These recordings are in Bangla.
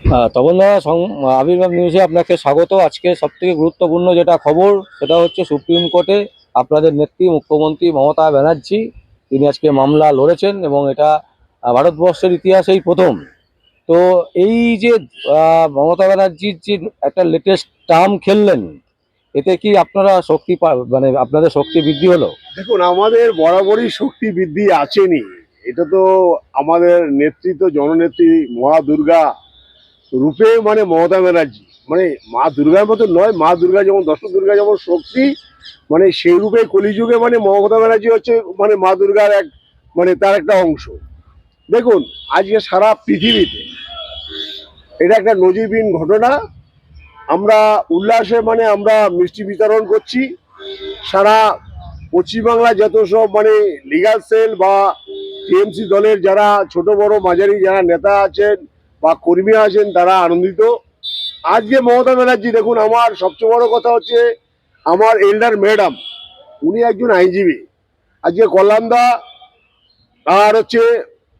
তপনদা, আবির্ভাব নিউজে আপনাকে স্বাগত। আজকে সবথেকে গুরুত্বপূর্ণ যেটা খবর সেটা হচ্ছে সুপ্রিম কোর্টে আপনাদের নেত্রী মুখ্যমন্ত্রী মমতা ব্যানার্জি তিনি আজকে মামলা লড়েছেন এবং এটা ভারতবর্ষের ইতিহাসেই প্রথম। তো এই যে মমতা ব্যানার্জির যে একটা লেটেস্ট টার্ম খেললেন, এতে কি আপনারা মানে আপনাদের শক্তি বৃদ্ধি হলো? দেখুন, আমাদের বরাবরই শক্তি বৃদ্ধি আছেনি। এটা তো আমাদের নেতৃত্ব জননেত্রী মা দুর্গা রূপে, মানে মমতা ব্যানার্জি, মানে মা দুর্গার মতো নয়, মা দুর্গা যেমন দশ দুর্গা যেমন শক্তি, মানে সেই রূপে কলিযুগে মানে মমতা ব্যানার্জি হচ্ছে মানে মা দুর্গার এক, মানে তার একটা অংশ। দেখুন, আজকে সারা পৃথিবীতে এটা একটা নজিরবিহীন ঘটনা। আমরা উল্লাসে মানে আমরা মিষ্টি বিতরণ করছি। সারা পশ্চিমবাংলা যত সব মানে লিগাল সেল বা টিএমসি দলের যারা ছোট বড় মাঝারি যারা নেতা আছেন বা কর্মী আছেন তারা আনন্দিত। আজকে মমতা ব্যানার্জি, দেখুন, আমার সবচেয়ে বড় কথা হচ্ছে আমার এল্ডার ম্যাডাম, উনি একজন আইনজীবী। আজকে কল্যাণদা আর হচ্ছে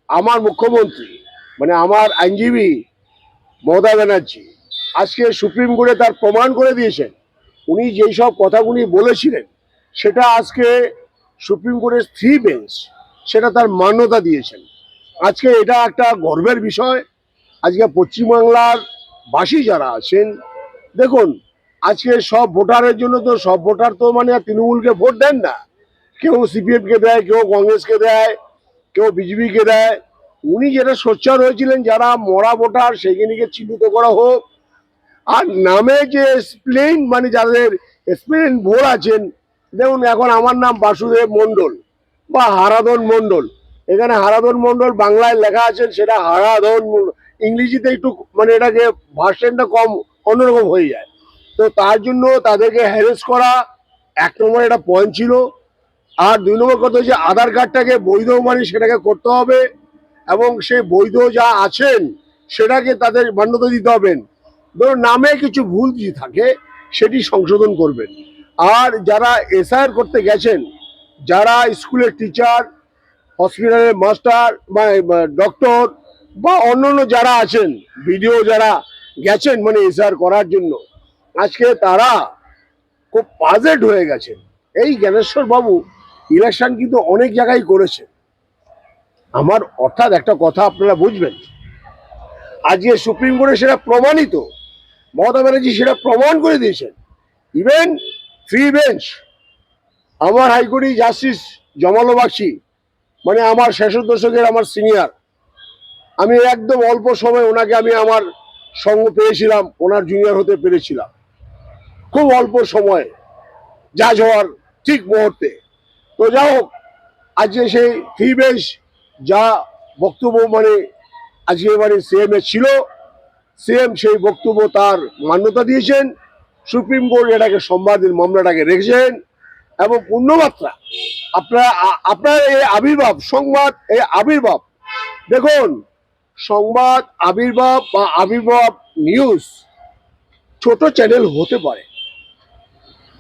আমার মুখ্যমন্ত্রী, মানে আমার আইনজীবী মমতা ব্যানার্জি আজকে সুপ্রিম কোর্টে তার প্রমাণ করে দিয়েছেন। উনি যেই সব কথাগুলি বলেছিলেন সেটা আজকে সুপ্রিম কোর্টের 3 বেঞ্চ সেটা তার মান্যতা দিয়েছেন। আজকে এটা একটা গর্বের বিষয়। আজকে পশ্চিমবাংলার বাসী যারা আছেন, দেখুন, আজকে সব ভোটারের জন্য তো সব ভোটার তো মানে তৃণমূলকে ভোট দেন না। কেউ সিপিএমকে দেয়, কেউ কংগ্রেসকে দেয়, কেউ বিজেপিকে দেয়। উনি যেটা সোচ্চার হয়েছিলেন যারা মরা ভোটার সেইখানিকে চিহ্নিত করা হোক। আর নামে যে স্প্লেন মানে যাদের স্প্লেন ভোট আছেন, দেখুন, এখন আমার নাম বাসুদেব মণ্ডল বা হারাধন মণ্ডল। এখানে হারাধন মণ্ডল বাংলায় লেখা আছেন, সেটা হারাধন ইংরেজিতে একটু মানে এটাকে ভার্সনটা কম অন্যরকম হয়ে যায়। তো তার জন্য তাদেরকে হ্যারেস করা এক নম্বর একটা পয়েন্ট ছিল। আর 2 নম্বর কথা হচ্ছে আধার কার্ডটাকে বৈধ মানে সেটাকে করতে হবে, এবং সেই বৈধ যা আছেন সেটাকে তাদের মান্যতা দিতে হবেন। ধরুন, নামে কিছু ভুল যদি থাকে সেটি সংশোধন করবেন। আর যারা এসআইআর করতে গেছেন, যারা স্কুলের টিচার, হসপিটালের মাস্টার বা ডক্টর বা অন্যান্য যারা আছেন, বিডিও যারা গেছেন মানে এসআইআর করার জন্য, আজকে তারা খুব বাজেট হয়ে গেছেন। এই জ্ঞানেশ্বর বাবু ইলেকশন কিন্তু অনেক জায়গায় করেছে। আমার অর্থাৎ একটা কথা আপনারা বুঝবেন, আজকে সুপ্রিম কোর্টে সেটা প্রমাণিত। মমতা ব্যানার্জি সেটা প্রমাণ করে দিয়েছেন। ইভেন 3 বেঞ্চ আমার হাইকোর্টে জাস্টিস জমালো বাগচি, মানে আমার 66 দশকের আমার সিনিয়র, আমি একদম অল্প সময় ওনাকে আমি আমার সঙ্গ পেয়েছিলাম, ওনার জুনিয়র হতে পেরেছিলাম খুব অল্প সময়, জাজ হওয়ার ঠিক মুহূর্তে। তো যাই হোক, আজকে সেই 3 বেঞ্চ যা বক্তব্য মানে আজকে মানে সিএম এর ছিল, সিএম সেই বক্তব্য তার মান্যতা দিয়েছেন। সুপ্রিম কোর্ট এটাকে সম্বাদের মামলাটাকে রেখেছেন এবং পূর্ণমাত্রা আপনারা আপনার এই আবির্ভাব সংবাদ, এই আবির্ভাব, দেখুন, সংবাদ আবির্ভাব বা আবির্ভাব নিউজ ছোট চ্যানেল হতে পারে।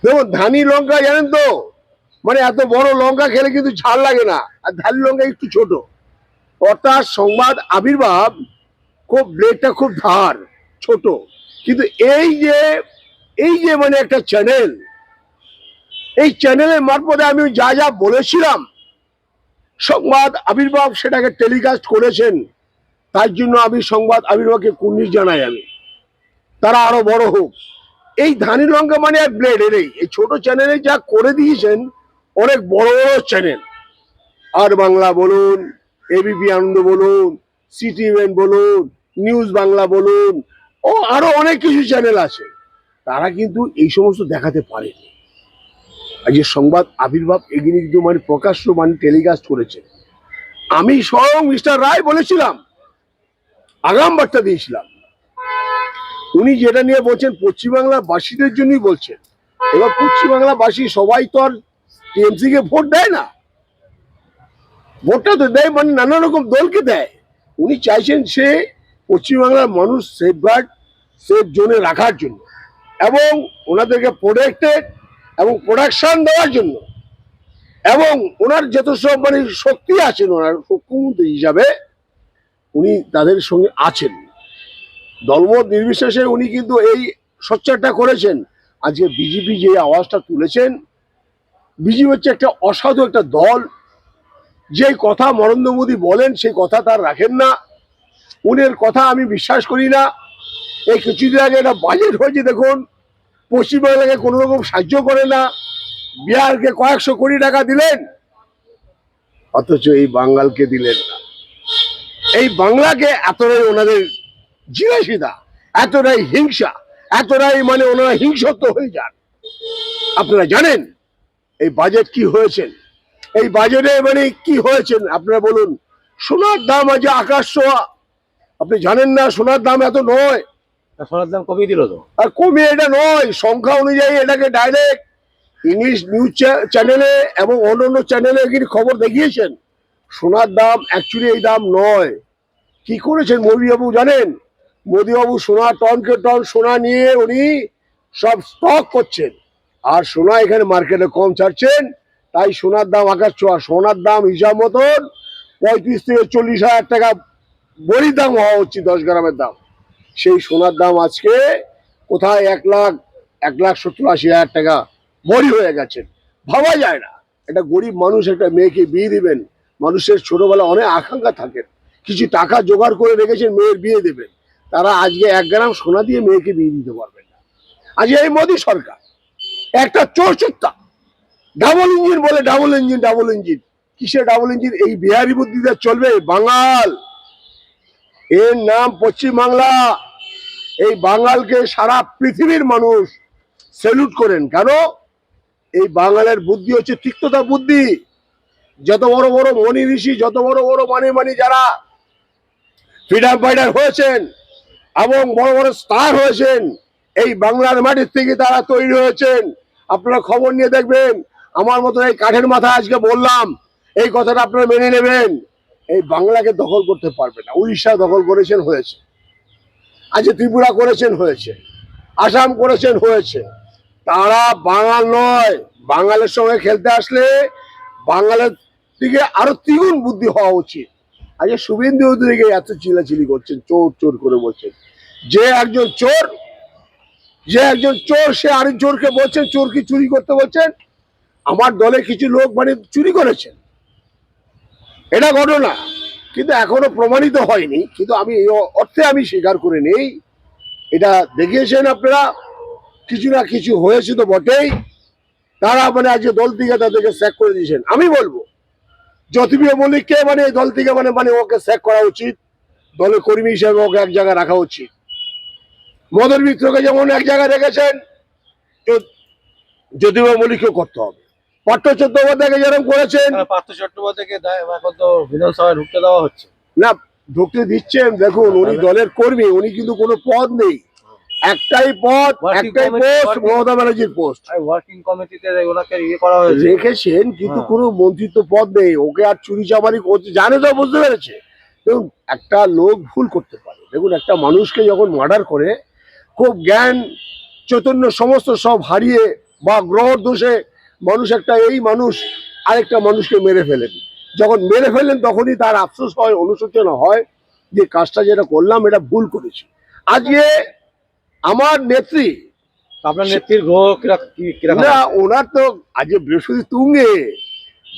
দেখুন, ধানি লঙ্কা জানেন তো, মানে এত বড় লঙ্কা খেলে কিন্তু ঝাল লাগে না, আর ধানি লঙ্কা একটু ছোট। অর্থাৎ সংবাদ আবির্ভাব খুব ব্লেডটা খুব ধার, ছোট। কিন্তু এই যে মানে একটা চ্যানেল, এই চ্যানেলের মারফতে আমি যা যা বলেছিলাম সংবাদ আবির্ভাব সেটাকে টেলিকাস্ট করেছেন। তার জন্য আমি সংবাদ আবির্ভাবকে কুর্নিশ জানাই। আমি তারা আরো বড় হোক। এই ধানি লঙ্কা মানে এক ব্লেড, এই ছোট চ্যানেলে যা করে দিয়েছেন অনেক বড় বড় চ্যানেল, আর বাংলা বলুন, এবিপি আনন্দ বলুন, সিটিএন বলুন, নিউজ বাংলা বলুন, ও আরো অনেক কিছু চ্যানেল আছে, তারা কিন্তু এই সমস্ত দেখাতে পারেনি। আর যে সংবাদ আবির্ভাব এগিয়ে কিন্তু মানে প্রকাশ্য মানে টেলিকাস্ট করেছে। আমি স্বয়ং মিস্টার রায় বলেছিলাম, আগাম বার্তা দিয়েছিলাম। উনি যেটা নিয়ে বলছেন পশ্চিমবাংলার বাসীদের জন্যই বলছেন। এবার পশ্চিমবাংলাবাসী সবাই তো আর টিএমসি কে ভোট দেয় না, ভোটটা তো দেয় মানে নানা রকম দলকে দেয়। উনি চাইছেন সে পশ্চিমবাংলার মানুষ সেফ জোনে রাখার জন্য এবং ওনাদেরকে প্রোটেক্টেড এবং প্রোডাকশন দেওয়ার জন্য, এবং ওনার যত সব মানে শক্তি আছেন ওনার মুখ্যমন্ত্রী হিসাবে উনি তাদের সঙ্গে আছেন। দলমত নির্বিশেষে উনি কিন্তু এই সোচ্চারটা করেছেন। আজকে বিজেপি যে আওয়াজটা তুলেছেন, বিজেপি হচ্ছে একটা অসাধু একটা দল, যে কথা নরেন্দ্র মোদী বলেন সেই কথা তার রাখেন না, উনের কথা আমি বিশ্বাস করি না। এই কিছুদিন আগে একটা বাজেট হয়েছে দেখুন, পশ্চিমবাংলাকে কোনো রকম সাহায্য করে না, বিহারকে কয়েকশো কোটি টাকা দিলেন, অথচ এই বাঙালকে দিলেন না। এই বাংলাকে এতটাই ওনাদের জিনাসিদা, এতটাই হিংসা, এতটাই মানে ওনারা হিংসত্ব হয়ে যান। আপনারা জানেন এই বাজেট কি হয়েছেন, এই বাজেটে মানে কি হয়েছেন আপনারা বলুন। সোনার দাম আজ আকাশ ছোঁয়া, আপনি জানেন না সোনার দাম এত নয়, সোনার দাম কমিয়ে দিল তো। আর কমিয়ে এটা নয়, সংখ্যা অনুযায়ী এটাকে ডাইরেক্ট ইংলিশ নিউজ চ্যানেলে এবং অন্যান্য চ্যানেলে কিন্তু খবর দেখিয়েছেন সোনার দাম অ্যাকচুয়ালি এই দাম নয়। কি করেছেন মোদীবাবু জানেন? মোদীবাবু সোনা টনকে টন সোনা নিয়ে উনি সব স্টক করছেন, আর সোনা এখানে মার্কেটে কম ছাড়ছেন, তাই সোনার দাম আকাশ ছোঁয়া। সোনার দাম হিসাব মতন 35 থেকে 40 হাজার টাকা বড়ির দাম হওয়া হচ্ছে 10 গ্রামের দাম। সেই সোনার দাম আজকে কোথায় 1,70,80,000 টাকা বড়ি হয়ে গেছে। ভাবা যায় না, একটা গরিব মানুষ একটা মেয়েকে বিয়ে দিবেন, মানুষের ছোটবেলা অনেক আকাঙ্ক্ষা থাকে, কিছু টাকা জোগাড় করে রেখেছেন মেয়ের বিয়ে দেবেন, তারা আজকে 1 গ্রাম সোনা দিয়ে মেয়েকে বিয়ে দিতে পারবেন না। আজ এই মোদী সরকার একটা চোর চুত্তা, ডাবল ইঞ্জিন বলে, ডাবল ইঞ্জিন, ডাবল ইঞ্জিন, কিসের ডাবল ইঞ্জিন? এই বিহারি বুদ্ধিতে চলবে বাঙাল, এর নাম পশ্চিমবাংলা। এই বাঙালকে সারা পৃথিবীর মানুষ স্যালুট করেন, কেন? এই বাঙালের বুদ্ধি হচ্ছে তিক্ততা বুদ্ধি। যত বড় বড় মনি ঋষি, যত বড় বড় মানি যারা ফ্রিডম ফাইটার হয়েছেন এবং বড় বড় স্টার হয়েছেন, এই বাংলার মাটির থেকে তারা তৈরি হয়েছেন। আপনারা খবর নিয়ে দেখবেন, আমার মতো এই কাঠের মাথা আজকে বললাম, এই কথাটা আপনারা মেনে নেবেন। এই বাংলাকে দখল করতে পারবে না। উড়িষ্যা দখল করেছেন, হয়েছে, আজকে ত্রিপুরা করেছেন, হয়েছে, আসাম করেছেন, হয়েছে। তারা বাঙাল নয়, বাঙালের সঙ্গে খেলতে আসলে বাঙালের দিকে আরো দ্বিগুণ বুদ্ধি হওয়া উচিত। আজকে শুভেন্দু অধিকারীকে এত চিলাচিলি করছেন, চোর চোর করে বলছেন। যে একজন চোর, যে একজন চোর, সে আরেক চোরকে বলছেন চোর কি চুরি করতে বলছেন। আমার দলে কিছু লোক মানে চুরি করেছেন, এটা ঘটনা, কিন্তু এখনো প্রমাণিত হয়নি, কিন্তু আমি এই অর্থে আমি স্বীকার করে নেই। এটা দেখিয়েছেন আপনারা, কিছু না কিছু হয়েছে তো বটেই। তারা মানে আজকে দল থেকে তাদেরকে স্যাক করে দিয়েছেন। আমি বলবো জ্যোতিপ্রিয় মল্লিককে মানে এই দল থেকে মানে মানে ওকে স্যাক করা উচিত, দলের কর্মী হিসেবে ওকে এক জায়গায় রাখা উচিত। মদন মিত্রকে যেমন এক জায়গায় রেখেছেন, জ্যোতিপ্রিয় মল্লিককেও করতে হবে। পার্থ চট্টোপাধ্যায়কে যেরকম করেছেন, পার্থ চট্টোপাধ্যায়কে এখন তো বিধানসভায় ঢুকতে দেওয়া হচ্ছে না ঢুকতে দিচ্ছেন। দেখুন উনি দলের কর্মী, উনি কিন্তু কোনো পদ নেই, একটাই পদ, একটাই পোস্ট, মমতা ব্যানার্জির পোস্ট। ওয়ার্কিং কমিটিতে ওনাকে ইয়ে করা হয়েছে, রেখেছেন, কিন্তু কোনো মন্ত্রিত্ব পদ নেই। ওকে আর চুরি চামারি করতে জানে তো, বুঝতে পেরেছে। দেখুন একটা লোক ভুল করতে পারে, দেখুন একটা মানুষকে যখন মার্ডার করে, খুব জ্ঞান চৈতন্য সমস্ত সব হারিয়ে বা গ্রহ দোষে মানুষ একটা এই মানুষ আরেকটা মানুষকে মেরে ফেলেন, যখন মেরে ফেলেন তখনই তার আফসোস হয়, অনুশোচনা হয় যে কাজটা যেটা করলাম এটা ভুল করেছি। আজকে আমার নেত্রী, আপনার নেত্রীর গ্রহ কিরকম? না ওনার তো আজকে বৃহস্পতি তুঙ্গে,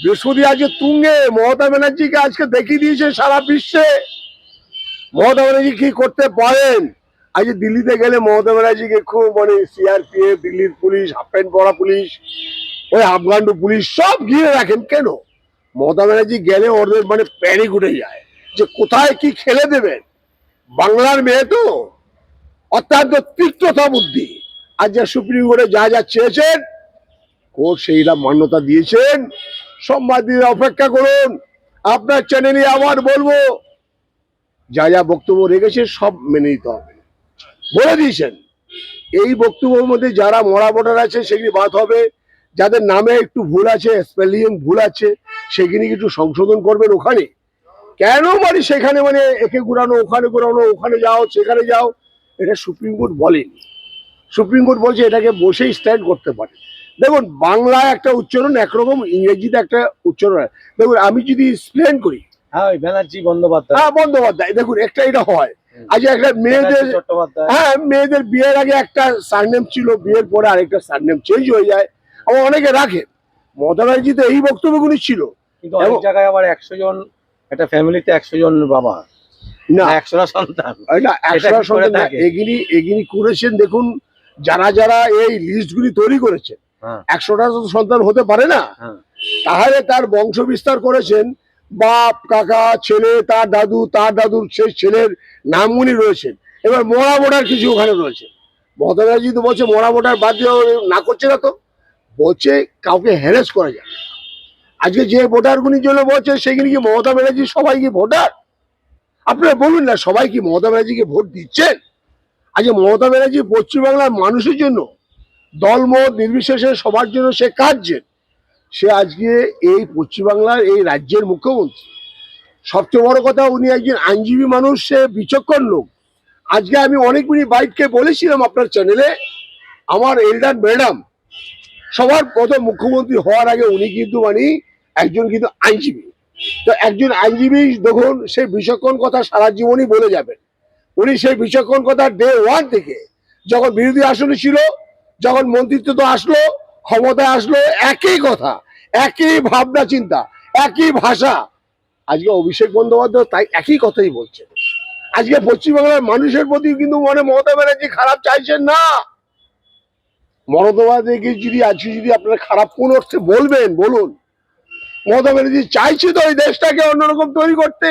বৃহস্পতি আজকে তুঙ্গে। মমতা ব্যানার্জিকে আজকে দেখিয়ে দিয়েছে সারা বিশ্বে মমতা ব্যানার্জি কি করতে পারেন। আজকে দিল্লিতে গেলে মমতা ব্যানার্জিকে খুব মানে সিআরপিএফ, দিল্লির পুলিশ, হাফ প্যান্ট পরা পুলিশ, ওই আফগান্ডু পুলিশ সব ঘিরে রাখেন। কেন? মমতা ব্যানার্জি গেলে ওদের মানে প্যানিক উঠে যায় যে কোথায় কি খেলে দেবেন। বাংলার মেয়ে তো অত্যন্ত তিক্ততা বুদ্ধি। আজ যা সুপ্রিম কোর্টে যা যা চেয়েছেন, কোর্ট সেইটা মান্যতা দিয়েছেন। সোমবার দিনে অপেক্ষা করুন। আপনার চ্যানেলে আবার বলবো, যা যা বক্তব্য রেখেছে সব মেনে নিতে হবে, বলে দিয়েছেন। এই বক্তব্যের মধ্যে যারা মরা ভোটার আছে সেগুলি বাদ হবে, যাদের নামে একটু ভুল আছে, স্পেলিং ভুল আছে, সেগুলি একটু সংশোধন করবেন। ওখানে কেন মানে সেখানে মানে একে ঘুরানো, ওখানে ঘুরানো, ওখানে যাও সেখানে যাও, এটা সুপ্রিম কোর্ট বলেনি। সুপ্রিম কোর্ট বলছে এটাকে বসেই স্ট্যান্ড করতে পারে। দেখুন বাংলায় একটা উচ্চারণ একরকম, ইংরেজিতে একটা উচ্চারণ। দেখুন আমি যদি এক্সপ্লেন করি, হ্যাঁ, ওই ব্যানার্জি বন্দ্যোপাধ্যায়, হ্যাঁ বন্দ্যোপাধ্যায়, দেখুন একটা এটা হয়, আজ একটা মেয়েদের, চট্টোপাধ্যায়। হ্যাঁ মেয়েদের বিয়ের আগে একটা সারনেম ছিল, বিয়ের পরে আরেকটা সারনেম চেঞ্জ হয়ে যায়, আবার অনেকে রাখে। মমতা ব্যানার্জি তো এই বক্তব্যগুলি ছিল। কিন্তু অনেক জায়গায় আবার 100 জন, একটা ফ্যামিলিতে 100 জন বাবা, না 100টা সন্তান, এটা এটা একশো কি করে সন্তান না, থাকে? এগিনি করেছেন। দেখুন যারা যারা এই লিস্টগুলি তৈরি করেছেন, হ্যাঁ 100টা তো সন্তান হতে পারে না, হ্যাঁ তাহলে তার বংশ বিস্তার করেছেন, বাপ কাকা ছেলে, তার দাদু, তার দাদুর সেই ছেলের নামগুলি রয়েছেন। এবার মরা ভোটার কিছু ওখানে রয়েছে। মমতা ব্যানার্জি তো বলছে মরা ভোটার বাদ দিয়ে না করছে না, তো বলছে কাউকে হ্যারেস করা যায়। আজকে যে ভোটারগুলির জন্য বলছে সেগুলি কি মমতা ব্যানার্জি সবাই কি ভোটার? আপনারা বলুন না, সবাই কি মমতা ব্যানার্জিকে ভোট দিচ্ছেন? আজকে মমতা ব্যানার্জি পশ্চিমবাংলার মানুষের জন্য, দলমত নির্বিশেষে সবার জন্য সে কাঁদছেন। সে আজকে এই পশ্চিমবাংলার এই রাজ্যের মুখ্যমন্ত্রী। সবচেয়ে বড় কথা, উনি একজন আইনজীবী মানুষ, সে বিচক্ষণ লোক। আজকে আমি অনেকগুলি বাইককে বলেছিলাম আপনার চ্যানেলে, আমার এল্ডার ম্যাডাম সবার প্রথম মুখ্যমন্ত্রী হওয়ার আগে উনি কিন্তু একজন কিন্তু আইনজীবী। তো একজন আইনজীবী দেখুন, সেই বিচক্ষণ কথা সারা জীবনই বলে যাবেন। উনি সেই বিচক্ষণ কথা ডে ওয়ান থেকে, যখন বিরোধী আসনে ছিল, যখন মন্ত্রিত্ব তো আসলো, ক্ষমতায় আসলো, একই কথা, একই ভাবনা চিন্তা, একই ভাষা। আজকে অভিষেক বন্দ্যোপাধ্যায় তাই একই কথাই বলছে। আজকে পশ্চিমবাংলার মানুষের প্রতি কিন্তু মমতা ব্যানার্জি খারাপ চাইছেন না। মমতা ব্যানার্জি যদি আজকে যদি আপনারা খারাপ কোন অর্থে বলবেন বলুন, মমতা ব্যানার্জি চাইছে তো এই দেশটাকে অন্যরকম তৈরি করতে।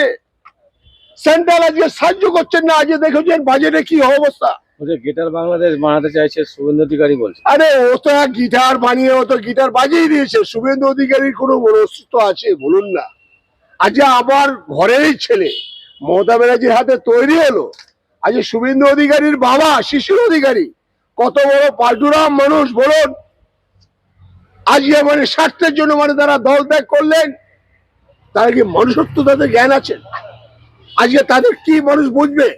সেন্ট্রাল আজকে সাহায্য করছেন না। আজকে দেখেছেন বাজেটে কি অবস্থা। ওই গিটার বাংলাদেশ বানাতে চাইছে শুভেন্দু অধিকারী বলছে। আরে ও তো এক গিটার বানিয়ে, ও তো গিটার বাজিয়ে দিয়েছে। শুভেন্দু অধিকারীর কোনো অস্তিত্ব আছে বলুন না? আজকে আমার ঘরেরই ছেলে মমতা ব্যানার্জির হাতে তৈরি হলো। আজকে শুভেন্দু অধিকারীর বাবা শিশির অধিকারী কত বড় পাল্টুরাম মানুষ বলুন। আজকে স্বার্থের জন্য তারা দল ত্যাগ করলেন। তারা কি মনুষ্যত্ব, তাদের জ্ঞান আছে? আজকে তাদের কি মানুষ বুঝবে?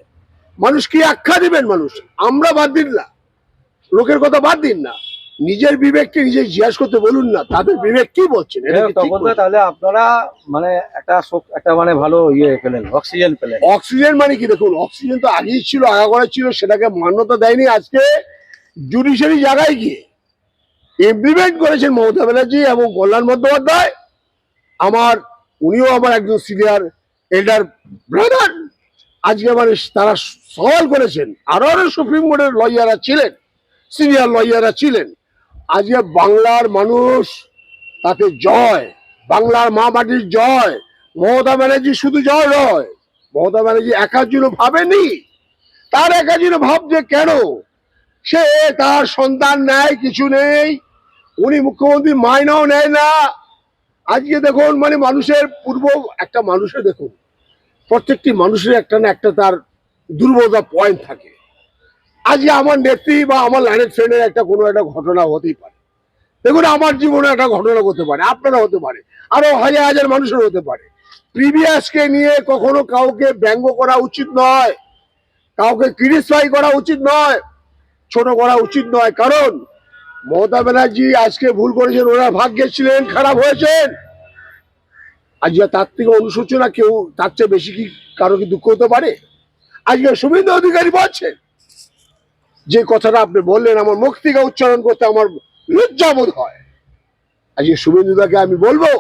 মানুষ কি আখ্যা দিবেন? মানুষ আমরা বাদ দিন না, লোকের কথা বাদ দিন না, নিজের বিবেককে নিজে জিজ্ঞাসা করতে বলুন না, তাদের বিবেক কি বলছেন। এটা কি ঠিক তখন বলছেন? তাহলে আপনারা একটা ভালো পেলেন, অক্সিজেন পেলেন। অক্সিজেন কি দেখুন, অক্সিজেন তো আগেই ছিল, আগাগোড়া ছিল, সেটাকে মান্যতা দেয়নি। আজকে জুডিশিয়ারি জায়গায় গিয়ে ইমপ্লিমেন্ট করেছেন মমতা ব্যানার্জি এবং কল্যাণ বন্দ্যোপাধ্যায়। আমার উনিও আমার একজন সিনিয়র এল্ডার ব্রাদার। আজকে তারা সওয়াল করেছেন, আরো আরো সুপ্রিম কোর্টের লয়াররা ছিলেন, সিনিয়র লয়াররা ছিলেন। আজকে বাংলার মানুষ তাতে জয়, বাংলার মা মাটির জয়। মমতা ব্যানার্জি শুধু জয় নয়, মমতা ব্যানার্জি একার জন্য ভাবেনি। তার একার জন্য ভাবছে কেন? সে তার সন্তান নেয়, কিছু নেই। উনি মুখ্যমন্ত্রী মাইনাও নেয় না। আজকে দেখুন মানুষের পূর্ব একটা মানুষের দেখুন, প্রত্যেকটি মানুষের একটা না একটা তার দুর্বলতা পয়েন্ট থাকে। আজকে আমার নেত্রী বা আমার লাইনের ফ্রেন্ডের একটা কোনো একটা ঘটনা হতেই পারে। দেখুন আমার জীবনে একটা ঘটনা হতে পারে, আপনারা হতে পারে, আরো হাজার হাজার মানুষের হতে পারে। প্রিভিয়াসকে নিয়ে কখনো কাউকে ব্যঙ্গ করা উচিত নয়, কাউকে ক্রিটিসাইজ করা উচিত নয়, ছোট করা উচিত নয়। কারণ মমতা ব্যানার্জি আজকে ভুল করেছেন, ওরা ভাগ্যে ছিলেন, খারাপ হয়েছেন। আজকে তার থেকে অনুশোচনা কেউ তার চেয়ে বেশি কি কারো কি দুঃখ হতে পারে? আজকে শুভেন্দু অধিকারী বলছেন যে কথাটা আপনি বললেন, আমার মুখ থেকে উচ্চারণ করতে আমার লজ্জা বোধ হয়। আজকে শুভেন্দু দাকে আমি বলবো,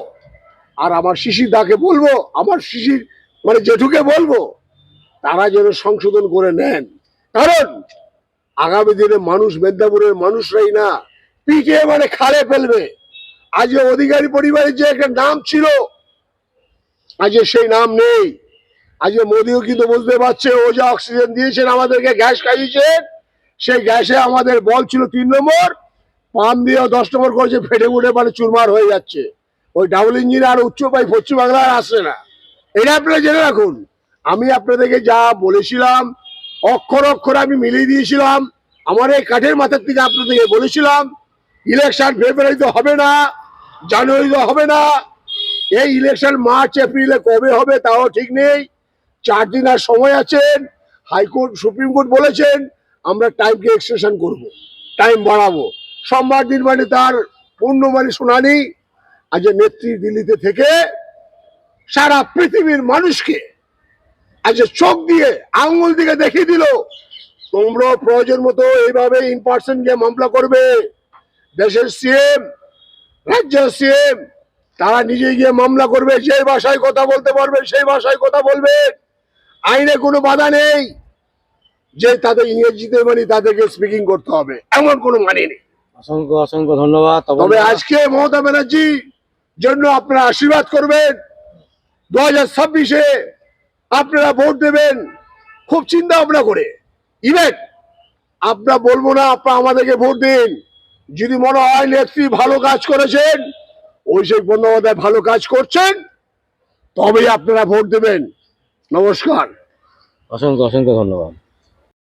আর আমার শিশির দাকে বলবো, আমার শিশির জেঠুকে বলবো, তারা যেন সংশোধন করে নেন। কারণ আগামী দিনে মানুষ মেদিনীপুরের মানুষরাই না পিকে খালে ফেলবে। আজকে অধিকারী পরিবারের যে একটা নাম ছিল, আজকে সেই নাম নেই। আজকে মোদিও কিন্তু বুঝতে পারছে, ও যা অক্সিজেন দিয়েছেন আমাদেরকে, গ্যাস খাইয়েছেন, সেই গ্যাসে আমাদের বল ছিল 3 নম্বর, পাম দিয়ে 10 নম্বর করেছে, ফেটে ফুটে চুরমার হয়ে যাচ্ছে। ওই ডাবল ইঞ্জিন আর উচ্চ পাই পশ্চিম বাংলায় আসছে না। এটা আপনারা জেনে রাখুন। আমি আপনাদেরকে যা বলেছিলাম অক্ষর অক্ষর আমি মিলিয়ে দিয়েছিলাম। আমার এই কাঠের মাথার থেকে আপনাদেরকে বলেছিলাম ইলেকশন ফেব্রুয়ারিতে হবে না, জানুয়ারিতে হবে না। এই ইলেকশন মার্চ এপ্রিলে কবে হবে তাও ঠিক নেই। 4 দিন আর সময় আছেন। হাইকোর্ট সুপ্রিম কোর্ট বলেছেন আমরা টাইমকে এক্সটেনশন করব, টাইম বাড়াবো। সোমবার দিন তার পূর্ণ শুনানি। আজ নেত্রী দিল্লিতে থেকে সারা পৃথিবীর মানুষকে আচ্ছা চোখ দিয়ে আঙুল দিকে দেখিয়ে দিল তোমরা প্রয়োজন মতো এইভাবে ইন পার্সন গিয়ে মামলা করবে। দেশের সিএম, রাজ্যের সিএম তারা নিজে গিয়ে মামলা করবে, যে ভাষায় কথা বলতে পারবে সেই ভাষায় কথা বলবে, আইনে কোনো বাধা নেই যে তাদের ইংরেজিতে মানে তাদেরকে স্পিকিং করতে হবে, এমন কোনো মানে নেই। অসংখ্য অসংখ্য ধন্যবাদ। তবে আজকে মমতা ব্যানার্জি জন্য আপনারা আশীর্বাদ করবেন, 2026-এ আপনারা ভোট দেবেন খুব চিন্তা ভাবনা করে। ইভেন আপনারা বলবো না আপনারা আমাদেরকে ভোট দিন, যদি মনে হয় নেত্রী ভালো কাজ করেছেন, অভিষেক বন্দ্যোপাধ্যায় ভালো কাজ করছেন, তবেই আপনারা ভোট দেবেন। নমস্কার। অসংখ্য অসংখ্য ধন্যবাদ।